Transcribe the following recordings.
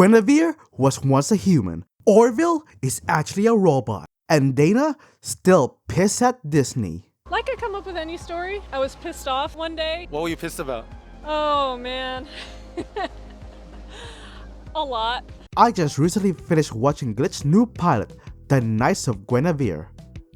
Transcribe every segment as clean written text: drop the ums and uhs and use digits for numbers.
Guinevere was once a human. Orville is actually a robot. And Dana still pissed at Disney. Like I come up with any story, I was pissed off one day. What were you pissed about? Oh man. A lot. I just recently finished watching Glitch's new pilot, The Knights of Guinevere.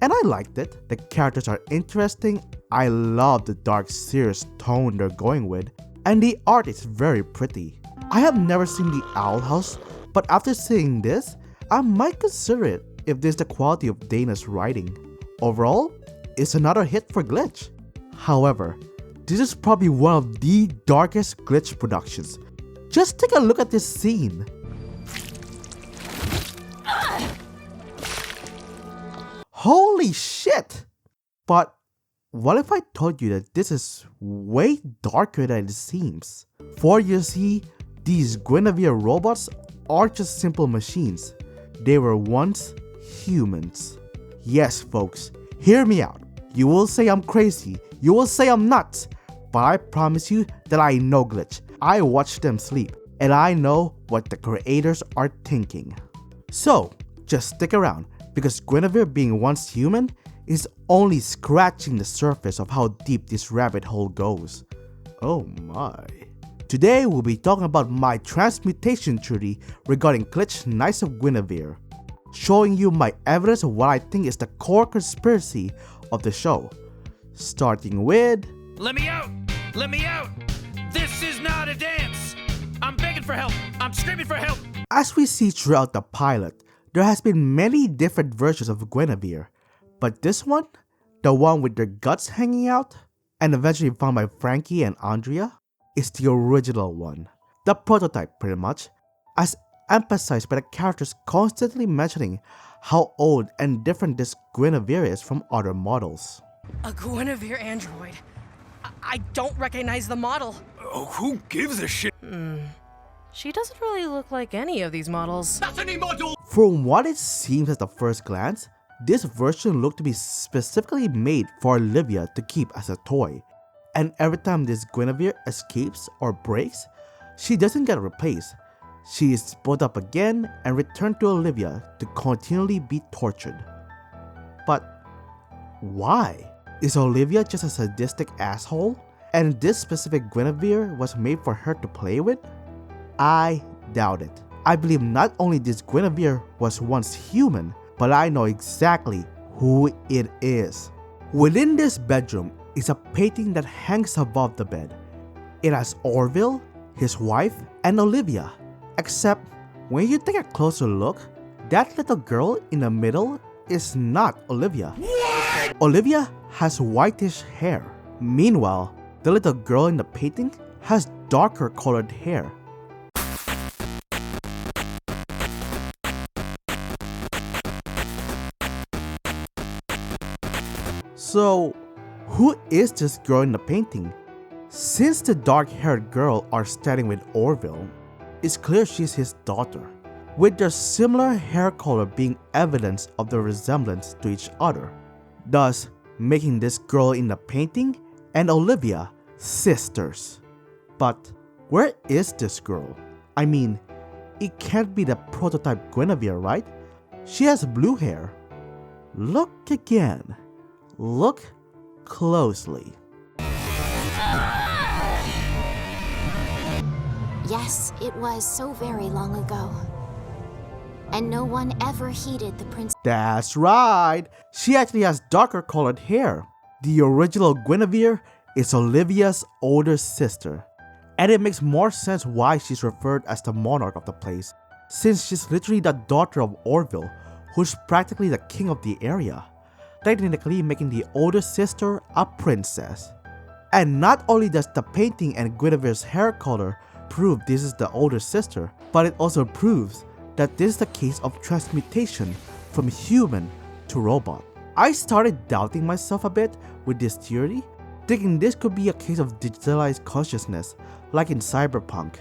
And I liked it. The characters are interesting. I love the dark serious tone they're going with. And the art is very pretty. I have never seen the Owl House, but after seeing this, I might consider it if this is the quality of Dana's writing. Overall, it's another hit for Glitch. However, this is probably one of the darkest Glitch productions. Just take a look at this scene. Holy shit! But what if I told you that this is way darker than it seems? For you see, these Guinevere robots aren't just simple machines. They were once humans. Yes, folks, hear me out. You will say I'm crazy, you will say I'm nuts, but I promise you that I know Glitch. I watch them sleep, and I know what the creators are thinking. So, just stick around, because Guinevere being once human is only scratching the surface of how deep this rabbit hole goes. Oh my. Today we'll be talking about my transmutation theory regarding Glitch Knights of Guinevere, showing you my evidence of what I think is the core conspiracy of the show. Starting with... Let me out! Let me out! This is not a dance! I'm begging for help! I'm screaming for help! As we see throughout the pilot, there has been many different versions of Guinevere, but this one, the one with their guts hanging out, and eventually found by Frankie and Andrea, is the original one. The prototype pretty much, as emphasized by the characters constantly mentioning how old and different this Guinevere is from other models. A Guinevere android? I don't recognize the model. Oh, who gives a shit? She doesn't really look like any of these models. That's any model! From what it seems at the first glance, this version looked to be specifically made for Olivia to keep as a toy. And every time this Guinevere escapes or breaks, she doesn't get replaced. She is pulled up again and returned to Olivia to continually be tortured. But why? Is Olivia just a sadistic asshole? And this specific Guinevere was made for her to play with? I doubt it. I believe not only this Guinevere was once human, but I know exactly who it is. Within this bedroom is a painting that hangs above the bed. It has Orville, his wife, and Olivia. Except, when you take a closer look, that little girl in the middle is not Olivia. What? Olivia has whitish hair. Meanwhile, the little girl in the painting has darker colored hair. So, who is this girl in the painting? Since the dark-haired girl are standing with Orville, it's clear she's his daughter, with their similar hair color being evidence of the resemblance to each other, thus making this girl in the painting and Olivia sisters. But where is this girl? I mean, it can't be the prototype Guinevere, right? She has blue hair. Look again. Look closely. Yes, it was so very long ago. And no one ever heeded the princess. That's right! She actually has darker colored hair. The original Guinevere is Olivia's older sister. And it makes more sense why she's referred as the monarch of the place, since she's literally the daughter of Orville, who's practically the king of the area, technically making the older sister a princess. And not only does the painting and Guinevere's hair color prove this is the older sister, but it also proves that this is the case of transmutation from human to robot. I started doubting myself a bit with this theory, thinking this could be a case of digitalized consciousness like in Cyberpunk.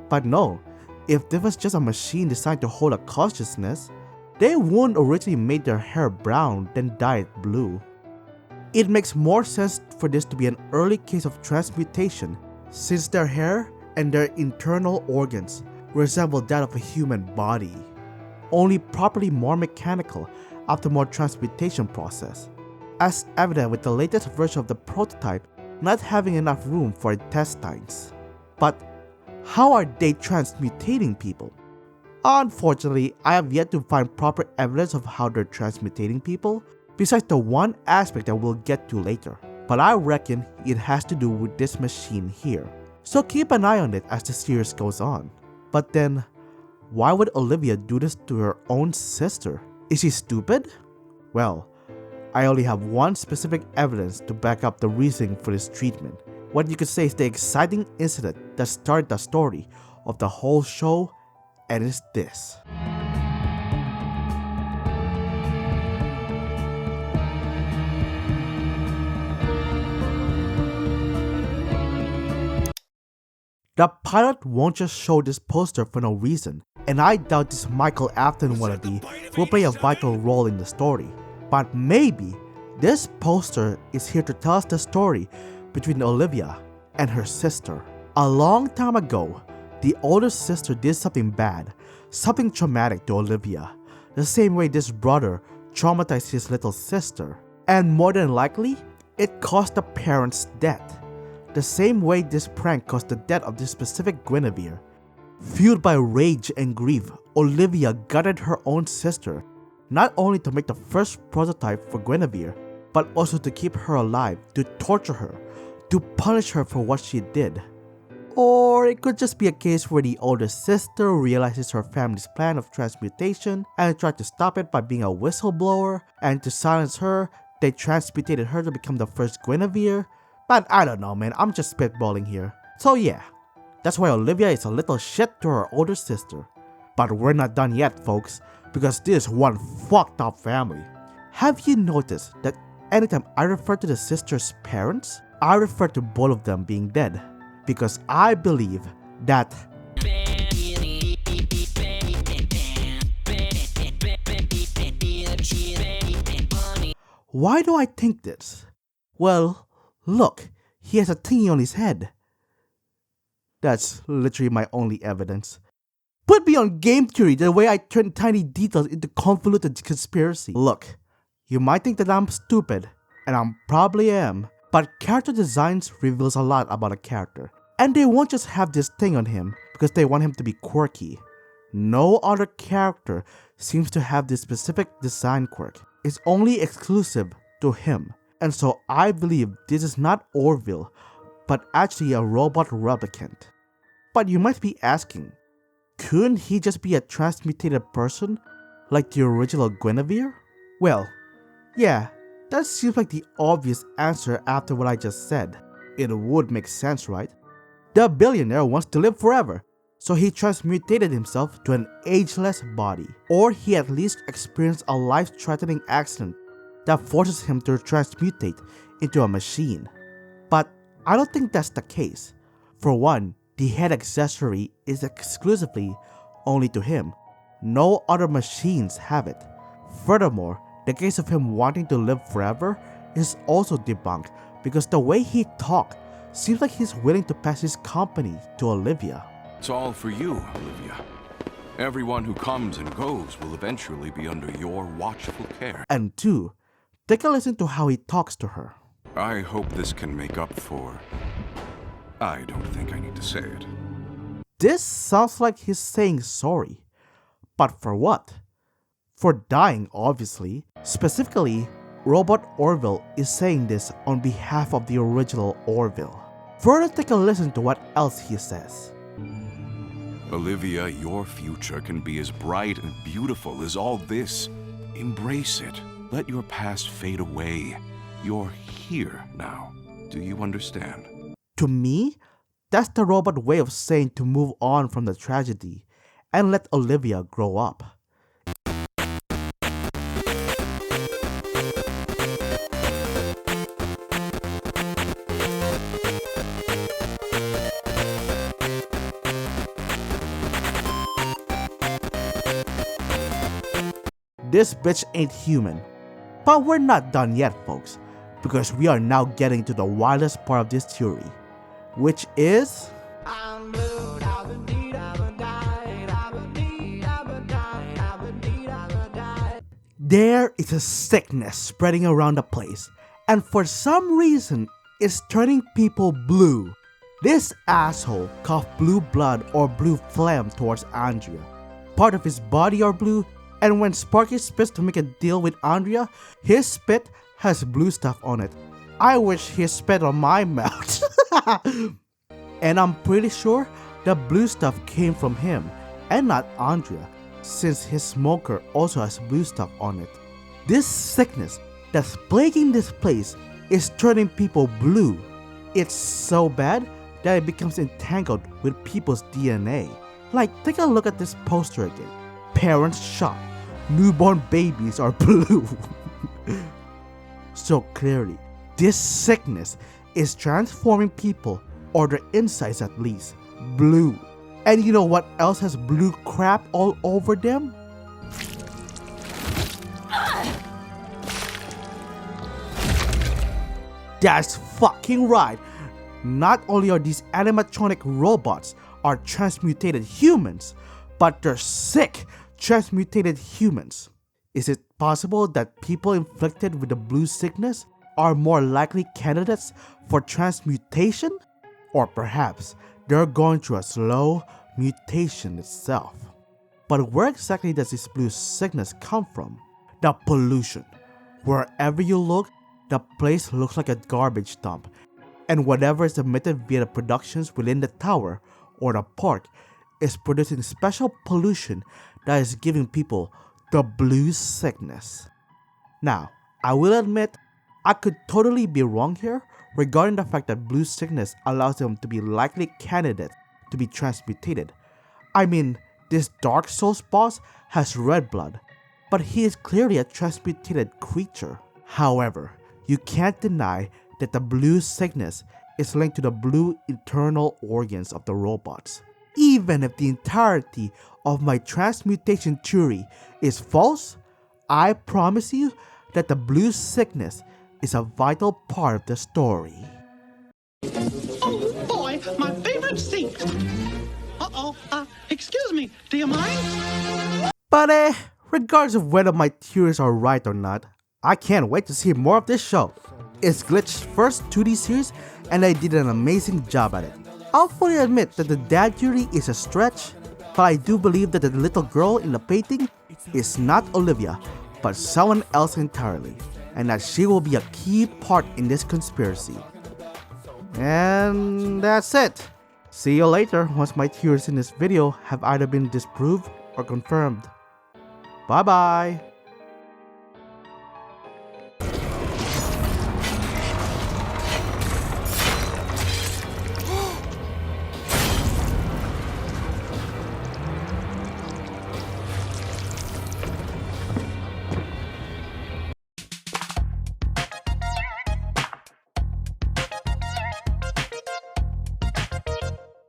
But no, if this was just a machine designed to hold a consciousness, they wouldn't originally make their hair brown then dye it blue. It makes more sense for this to be an early case of transmutation, since their hair and their internal organs resembled that of a human body, only properly more mechanical after more transmutation process, as evident with the latest version of the prototype not having enough room for intestines. But how are they transmutating people? Unfortunately, I have yet to find proper evidence of how they're transmutating people, besides the one aspect that we'll get to later. But I reckon it has to do with this machine here. So keep an eye on it as the series goes on. But then, why would Olivia do this to her own sister? Is she stupid? Well, I only have one specific evidence to back up the reasoning for this treatment. What you could say is the exciting incident that started the story of the whole show, and it's this. The pilot won't just show this poster for no reason, and I doubt this Michael Afton wannabe will play a vital role in the story. But maybe this poster is here to tell us the story between Olivia and her sister. A long time ago, the older sister did something bad, something traumatic to Olivia, the same way this brother traumatized his little sister. And more than likely, it caused the parents' death, the same way this prank caused the death of this specific Guinevere. Fueled by rage and grief, Olivia gutted her own sister, not only to make the first prototype for Guinevere, but also to keep her alive, to torture her, to punish her for what she did. Or it could just be a case where the older sister realizes her family's plan of transmutation and tried to stop it by being a whistleblower, and to silence her, they transmutated her to become the first Guinevere. But I don't know, man, I'm just spitballing here. So yeah, that's why Olivia is a little shit to her older sister. But we're not done yet, folks, because this is one fucked up family. Have you noticed that anytime I refer to the sister's parents, I refer to both of them being dead? Because I believe that why do I think this? Well, look, he has a thingy on his head. That's literally my only evidence. Put me on game theory the way I turn tiny details into convoluted conspiracy. Look, you might think that I'm stupid, and I probably am, but character designs reveals a lot about a character. And they won't just have this thing on him because they want him to be quirky. No other character seems to have this specific design quirk. It's only exclusive to him. And so I believe this is not Orville, but actually a robot replicant. But you might be asking, couldn't he just be a transmutated person like the original Guinevere? Well, yeah, that seems like the obvious answer after what I just said. It would make sense, right? The billionaire wants to live forever, so he transmutated himself to an ageless body. Or he at least experienced a life-threatening accident that forces him to transmutate into a machine. But I don't think that's the case. For one, the head accessory is exclusively only to him. No other machines have it. Furthermore, the case of him wanting to live forever is also debunked because the way he talks seems like he's willing to pass his company to Olivia. It's all for you, Olivia. Everyone who comes and goes will eventually be under your watchful care. And two, take a listen to how he talks to her. I hope this can make up for... I don't think I need to say it. This sounds like he's saying sorry. But for what? For dying, obviously. Specifically, Robot Orville is saying this on behalf of the original Orville. Further, take a listen to what else he says. Olivia, your future can be as bright and beautiful as all this. Embrace it. Let your past fade away. You're here now. Do you understand? To me, that's the robot way of saying to move on from the tragedy and let Olivia grow up. This bitch ain't human. But we're not done yet, folks, because we are now getting to the wildest part of this theory, which is... There is a sickness spreading around the place, and for some reason, it's turning people blue. This asshole coughed blue blood or blue phlegm towards Andrea. Part of his body are blue, and when Sparky spits to make a deal with Andrea, his spit has blue stuff on it. I wish he spit on my mouth. And I'm pretty sure the blue stuff came from him and not Andrea, since his smoker also has blue stuff on it. This sickness that's plaguing this place is turning people blue. It's so bad that it becomes entangled with people's DNA. Like, take a look at this poster again. Parents shot. Newborn babies are blue. So clearly, this sickness is transforming people, or their insides at least, blue. And you know what else has blue crap all over them? That's fucking right. Not only are these animatronic robots are transmutated humans, but they're sick transmutated humans. Is it possible that people inflicted with the blue sickness are more likely candidates for transmutation? Or perhaps they're going through a slow mutation itself. But where exactly does this blue sickness come from? The pollution. Wherever you look, the place looks like a garbage dump, and whatever is emitted via the productions within the tower or the park is producing special pollution that is giving people the blue sickness. Now, I will admit, I could totally be wrong here regarding the fact that blue sickness allows them to be likely candidates to be transmutated. I mean, this Dark Souls boss has red blood, but he is clearly a transmutated creature. However, you can't deny that the blue sickness is linked to the blue internal organs of the robots. Even if the entirety of my transmutation theory is false, I promise you that the blue sickness is a vital part of the story. Oh boy, my favorite seat. Excuse me, do you mind? But regardless of whether my theories are right or not, I can't wait to see more of this show. It's Glitch's first 2D series and they did an amazing job at it. I'll fully admit that the dad theory is a stretch, but I do believe that the little girl in the painting is not Olivia, but someone else entirely, and that she will be a key part in this conspiracy. And that's it. See you later once my theories in this video have either been disproved or confirmed. Bye bye.